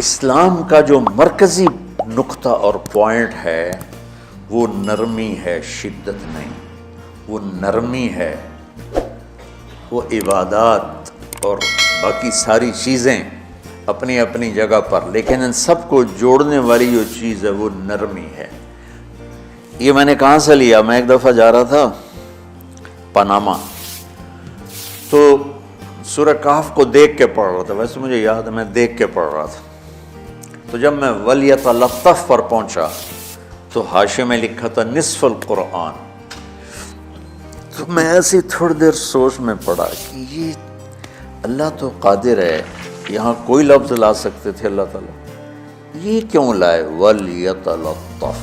اسلام کا جو مرکزی نقطہ اور پوائنٹ ہے وہ نرمی ہے، شدت نہیں. وہ نرمی ہے، وہ عبادات اور باقی ساری چیزیں اپنی اپنی جگہ پر، لیکن ان سب کو جوڑنے والی جو چیز ہے وہ نرمی ہے. یہ میں نے کہاں سے لیا؟ میں ایک دفعہ جا رہا تھا پاناما، تو سورہ کہف کو دیکھ کے پڑھ رہا تھا. ویسے مجھے یاد ہے میں دیکھ کے پڑھ رہا تھا. تو جب میں وَلْيَتَلَطَّفْ پر پہنچا تو حاشیے میں لکھا تھا نصف القرآن. تو میں ایسی تھوڑی دیر سوچ میں پڑا کہ یہ اللہ تو قادر ہے، یہاں کوئی لفظ لا سکتے تھے اللہ تعالیٰ، یہ کیوں لائے؟ وَلْيَتَلَطَّفْ،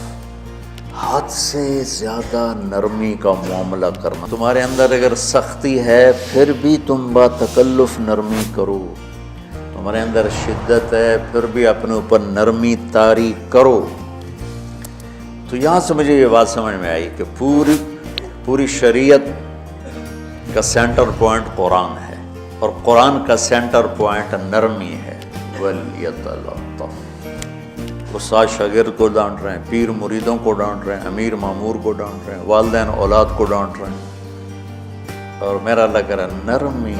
حد سے زیادہ نرمی کا معاملہ کرنا. تمہارے اندر اگر سختی ہے پھر بھی تم با تکلف نرمی کرو، تمہارے اندر شدت ہے پھر بھی اپنے اوپر نرمی طاری کرو. تو یہاں سے مجھے یہ بات سمجھ میں آئی کہ پوری شریعت کا سینٹر پوائنٹ قرآن ہے، اور قرآن کا سینٹر پوائنٹ نرمی ہے. وَلْيَتَلَطَّفْ. استاد شاگرد کو ڈانٹ رہے ہیں، پیر مریدوں کو ڈانٹ رہے ہیں، امیر مامور کو ڈانٹ رہے ہیں، والدین اولاد کو ڈانٹ رہے ہیں، اور میرا اللہ کہہ رہا ہے نرمی.